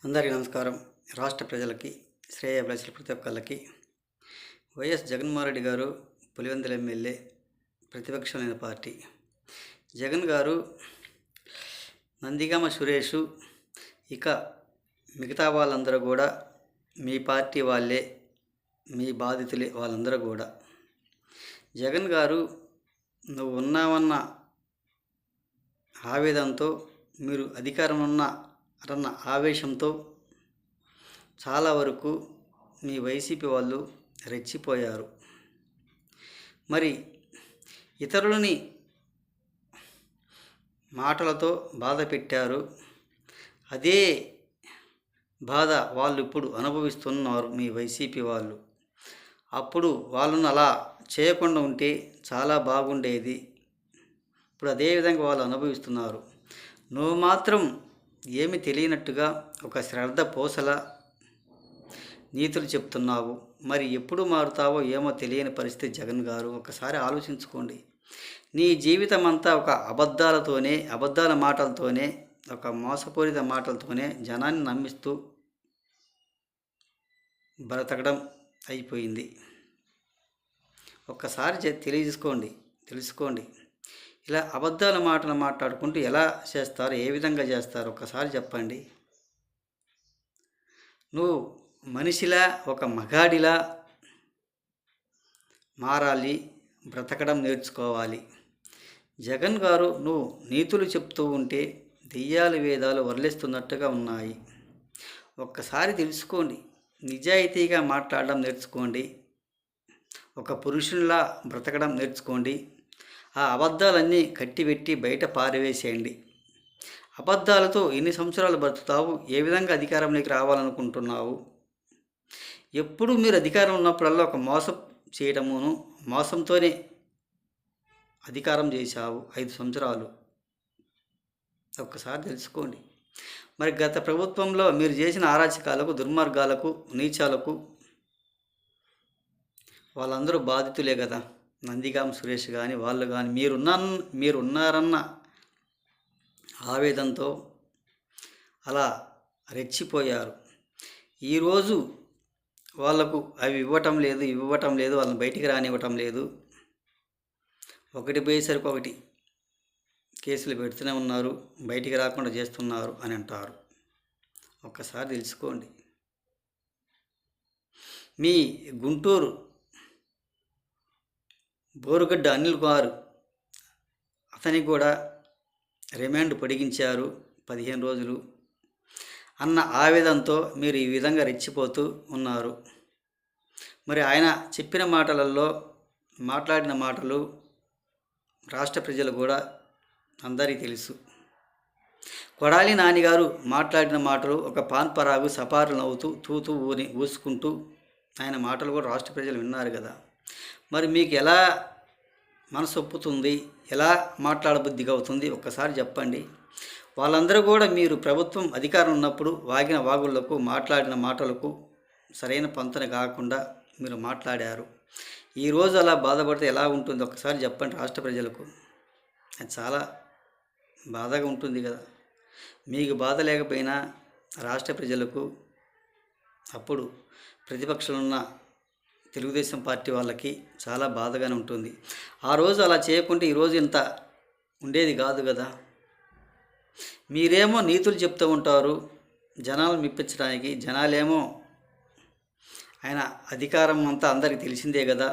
అందరికీ నమస్కారం. రాష్ట్ర ప్రజలకి, శ్రేయోభిలాషులు ప్రతి ఒక్కళ్ళకి వైఎస్ జగన్మోహన్ రెడ్డి గారు పులివెందుల ఎమ్మెల్యే, ప్రతిపక్షమైన పార్టీ. జగన్ గారు, నందిగామ సురేషు, ఇక మిగతా వాళ్ళందరూ కూడా మీ పార్టీ వాళ్ళే, మీ బాధితులే వాళ్ళందరూ కూడా. జగన్ గారు, నువ్వు ఉన్నావన్న ఆవేదనతో, మీరు అధికారం ఉన్నారన్న ఆవేశంతో చాలా వరకు మీ వైసీపీ వాళ్ళు రెచ్చిపోయారు. మరి ఇతరులని మాటలతో బాధ పెట్టారు. అదే బాధ వాళ్ళు ఇప్పుడు అనుభవిస్తున్నారు మీ వైసీపీ వాళ్ళు. అప్పుడు వాళ్ళను అలా చేయకుండా ఉంటే చాలా బాగుండేది. ఇప్పుడు అదేవిధంగా వాళ్ళు అనుభవిస్తున్నారు. నువ్వు మాత్రం ఏమి తెలియనట్టుగా ఒక శ్రద్ధ పోసల నీతులు చెప్తున్నావు. మరి ఎప్పుడు మారుతావో ఏమో తెలియని పరిస్థితి జగన్ గారు. ఒకసారి ఆలోచించుకోండి. నీ జీవితం అంతా ఒక అబద్ధాల మాటలతోనే, ఒక మోసపూరిత మాటలతోనే జనాన్ని నమ్మిస్తూ బ్రతకడం అయిపోయింది. ఒక్కసారి తెలుసుకోండి. ఇలా అబద్ధాల మాటలు మాట్లాడుకుంటూ ఎలా చేస్తారు, ఏ విధంగా చేస్తారు ఒక్కసారి చెప్పండి. నువ్వు మనిషిలా, ఒక మగాడిలా మారాలి, బ్రతకడం నేర్చుకోవాలి. జగన్ గారు, నువ్వు నీతులు చెప్తూ ఉంటే దెయ్యాలు వేదాలు వర్లిస్తున్నట్టుగా ఉన్నాయి. ఒక్కసారి తెలుసుకోండి. నిజాయితీగా మాట్లాడడం నేర్చుకోండి. ఒక పురుషునిలా బ్రతకడం నేర్చుకోండి. ఆ అబద్ధాలన్నీ కట్టిపెట్టి బయట పారవేసేయండి. అబద్ధాలతో ఎన్ని సంవత్సరాలు బ్రతుకుతావు? ఏ విధంగా అధికారంలోకి రావాలనుకుంటున్నావు? ఎప్పుడు మీరు అధికారం ఉన్నప్పుడల్లా ఒక మోసం చేయడమును, మోసంతోనే అధికారం చేశావు 5 సంవత్సరాలు. ఒక్కసారి తెలుసుకోండి. మరి గత ప్రభుత్వంలో మీరు చేసిన అరాచకాలకు, దుర్మార్గాలకు, నీచాలకు వాళ్ళందరూ బాధితులే కదా. నందిగామ సురేష్ కానీ వాళ్ళు కానీ మీరున్నారన్న ఆవేదనతో అలా రెచ్చిపోయారు. ఈరోజు వాళ్లకు అవి ఇవ్వటం లేదు, వాళ్ళని బయటికి రానివ్వటం లేదు. ఒకటి పోయేసరికి ఒకటి కేసులు పెడుతూనే ఉన్నారు, బయటికి రాకుండా చేస్తున్నారు అని అంటారు. ఒక్కసారి తెలుసుకోండి. మీ గుంటూరు బోరుగడ్డ అనిల్ గారు, అతనికి కూడా రిమాండ్ పొడిగించారు 15 రోజులు అన్న ఆవేదనతో మీరు ఈ విధంగా రెచ్చిపోతూ ఉన్నారు. మరి ఆయన చెప్పిన మాట్లాడిన మాటలు రాష్ట్ర ప్రజలు కూడా అందరికీ తెలుసు. కొడాలి నానిగారు మాట్లాడిన మాటలు ఒక పాన్పరాగు సపారు నవ్వుతూ తూతూ ఊసుకుంటూ ఆయన మాటలు కూడా రాష్ట్ర ప్రజలు విన్నారు కదా. మరి మీకు ఎలా మనసు ఒప్పుతుంది, ఎలా మాట్లాడబుద్ధిగా అవుతుంది ఒక్కసారి చెప్పండి. వాళ్ళందరూ కూడా మీరు ప్రభుత్వం అధికారం ఉన్నప్పుడు వాగిన వాగుళ్లకు, మాట్లాడిన మాటలకు సరైన పంతన కాకుండా మీరు మాట్లాడారు. ఈరోజు అలా బాధపడితే ఎలా ఉంటుంది ఒక్కసారి చెప్పండి రాష్ట్ర ప్రజలకు. అది చాలా బాధగా ఉంటుంది కదా. మీకు బాధ లేకపోయినా రాష్ట్ర ప్రజలకు, అప్పుడు ప్రతిపక్షంలో ఉన్న తెలుగుదేశం పార్టీ వాళ్ళకి చాలా బాధగానే ఉంటుంది. ఆ రోజు అలా చేయకుంటే ఈరోజు ఇంత ఉండేది కాదు కదా. మీరేమో నీతులు చెప్తూ ఉంటారు జనాలు మెప్పించడానికి, జనాలేమో ఆయన అధికారం అంతా అందరికీ తెలిసిందే కదా,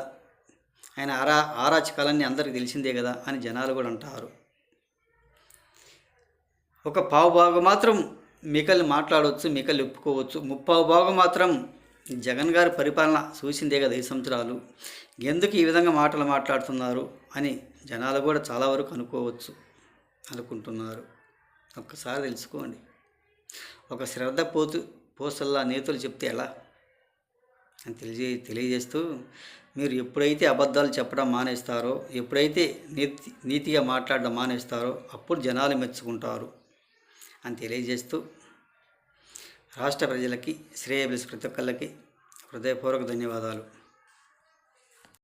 ఆయన ఆరాచకాలన్నీ అందరికీ తెలిసిందే కదా అని జనాలు కూడా అంటారు. ఒక పావుభాగం మాత్రం మికల్ని మాట్లాడవచ్చు, మికల్ని ఒప్పుకోవచ్చు. ముప్పావు భాగం మాత్రం జగన్ గారి పరిపాలన చూసిందే కదా 5 సంవత్సరాలు. ఎందుకు ఈ విధంగా మాటలు మాట్లాడుతున్నారు అని జనాలు కూడా చాలా వరకు అనుకుంటున్నారు. ఒక్కసారి తెలుసుకోండి. ఒక శ్రద్ధ పోసల్లా నీతులు చెప్తే ఎలా అని తెలియజేస్తూ, మీరు ఎప్పుడైతే అబద్ధాలు చెప్పడం మానేస్తారో, ఎప్పుడైతే నీతిగా మాట్లాడడం మానేస్తారో అప్పుడు జనాలు మెచ్చుకుంటారు అని తెలియజేస్తూ, రాష్ట్ర ప్రజలకి, శ్రేయోభిలాషులు ప్రతి ఒక్కళ్ళకి హృదయపూర్వక ధన్యవాదాలు.